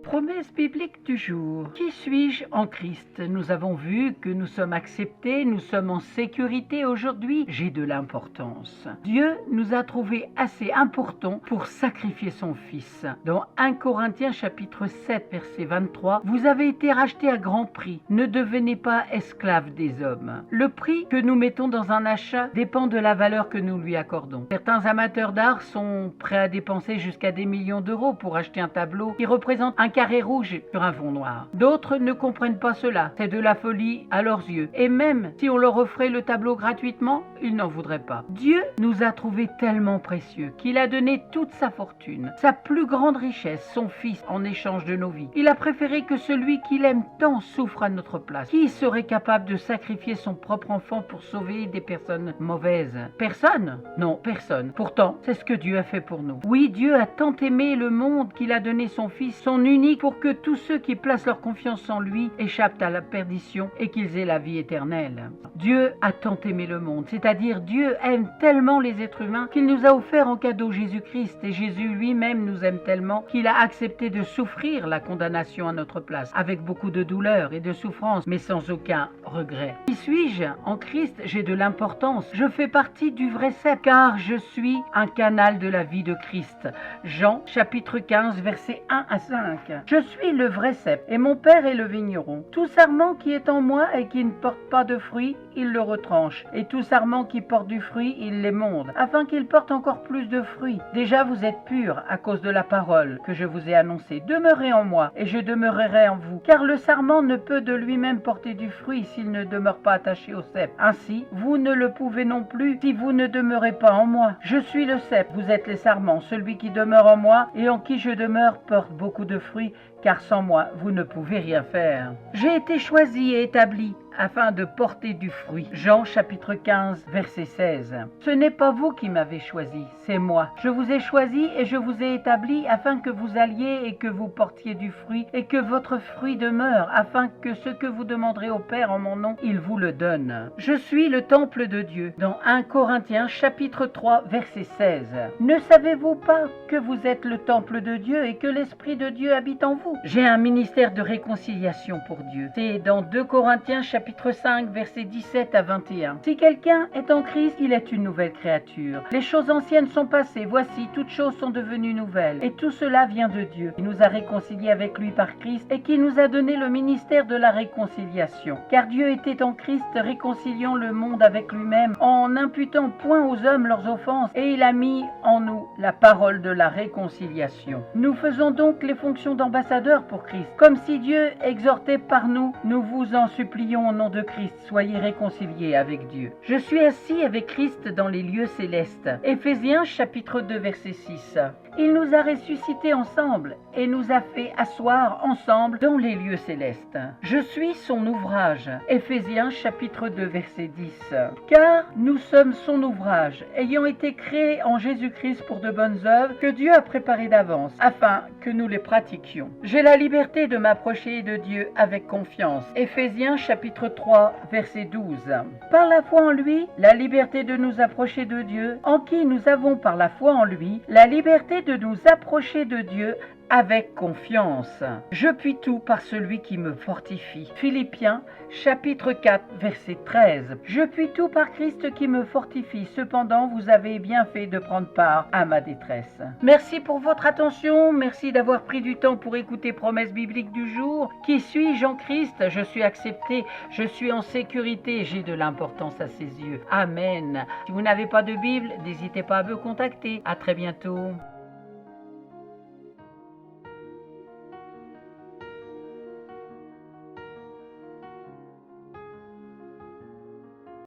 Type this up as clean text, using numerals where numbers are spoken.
Promesse biblique du jour. Qui suis-je en Christ? Nous avons vu que nous sommes acceptés, nous sommes en sécurité aujourd'hui. J'ai de l'importance. Dieu nous a trouvés assez importants pour sacrifier son Fils. Dans 1 Corinthiens chapitre 7 verset 23, vous avez été rachetés à grand prix. Ne devenez pas esclaves des hommes. Le prix que nous mettons dans un achat dépend de la valeur que nous lui accordons. Certains amateurs d'art sont prêts à dépenser jusqu'à des millions d'euros pour acheter un tableau qui représente un carré rouge sur un fond noir. D'autres ne comprennent pas cela. C'est de la folie à leurs yeux. Et même si on leur offrait le tableau gratuitement, ils n'en voudraient pas. Dieu nous a trouvés tellement précieux qu'il a donné toute sa fortune, sa plus grande richesse, son Fils, en échange de nos vies. Il a préféré que celui qu'il aime tant souffre à notre place. Qui serait capable de sacrifier son propre enfant pour sauver des personnes mauvaises? Personne? Non, personne. Pourtant, c'est ce que Dieu a fait pour nous. Oui, Dieu a tant aimé le monde qu'il a donné son Fils, son unique, pour que tous ceux qui placent leur confiance en lui échappent à la perdition et qu'ils aient la vie éternelle. Dieu a tant aimé le monde, c'est-à-dire Dieu aime tellement les êtres humains qu'il nous a offert en cadeau Jésus-Christ, et Jésus lui-même nous aime tellement qu'il a accepté de souffrir la condamnation à notre place, avec beaucoup de douleur et de souffrance, mais sans aucun regret. Qui suis-je en Christ? J'ai de l'importance. Je fais partie du vrai cep, car je suis un canal de la vie de Christ. Jean chapitre 15 versets 1 à 5. Je suis le vrai cep, et mon Père est le vigneron. Tout sarment qui est en moi et qui ne porte pas de fruit, il le retranche, et tout sarment qui porte du fruit, il l'émonde, afin qu'il porte encore plus de fruits. Déjà vous êtes purs à cause de la parole que je vous ai annoncée. Demeurez en moi, et je demeurerai en vous. Car le sarment ne peut de lui-même porter du fruit s'il ne demeure pas attaché au cep. Ainsi, vous ne le pouvez non plus si vous ne demeurez pas en moi. Je suis le cep, vous êtes les sarments. Celui qui demeure en moi et en qui je demeure porte beaucoup de fruits, car sans moi, vous ne pouvez rien faire. J'ai été choisi et établi afin de porter du fruit. Jean chapitre 15 verset 16. Ce n'est pas vous qui m'avez choisi, c'est moi. Je vous ai choisi et je vous ai établi afin que vous alliez et que vous portiez du fruit et que votre fruit demeure, afin que ce que vous demanderez au Père en mon nom, il vous le donne. Je suis le temple de Dieu. Dans 1 Corinthiens chapitre 3 verset 16. Ne savez-vous pas que vous êtes le temple de Dieu et que l'Esprit de Dieu habite en vous? J'ai un ministère de réconciliation pour Dieu. C'est dans 2 Corinthiens chapitre 5 versets 17 à 21. Si quelqu'un est en Christ, il est une nouvelle créature. Les choses anciennes sont passées, voici, toutes choses sont devenues nouvelles. Et tout cela vient de Dieu, qui nous a réconciliés avec lui par Christ et qui nous a donné le ministère de la réconciliation. Car Dieu était en Christ, réconciliant le monde avec lui-même, en n'imputant point aux hommes leurs offenses, et il a mis en nous la parole de la réconciliation. Nous faisons donc les fonctions d'ambassadeurs pour Christ. Comme si Dieu exhortait par nous, nous vous en supplions au nom de Christ, soyez réconciliés avec Dieu. Je suis assis avec Christ dans les lieux célestes. Éphésiens chapitre 2 verset 6. Il nous a ressuscités ensemble et nous a fait asseoir ensemble dans les lieux célestes. Je suis son ouvrage. Éphésiens chapitre 2 verset 10. Car nous sommes son ouvrage, ayant été créés en Jésus-Christ pour de bonnes œuvres que Dieu a préparées d'avance, afin que nous les pratiquions. J'ai la liberté de m'approcher de Dieu avec confiance. Éphésiens chapitre 3 verset 12. Par la foi en lui, la liberté de nous approcher de Dieu, en qui nous avons par la foi en lui, la liberté de nous approcher de Dieu avec confiance. Je puis tout par celui qui me fortifie. Philippiens chapitre 4 verset 13. Je puis tout par Christ qui me fortifie. Cependant, vous avez bien fait de prendre part à ma détresse. Merci pour votre attention. Merci d'avoir pris du temps pour écouter Promesse biblique du jour. Qui suis-je en Christ? Je suis accepté. Je suis en sécurité. J'ai de l'importance à ses yeux. Amen. Si vous n'avez pas de Bible, n'hésitez pas à me contacter. À très bientôt.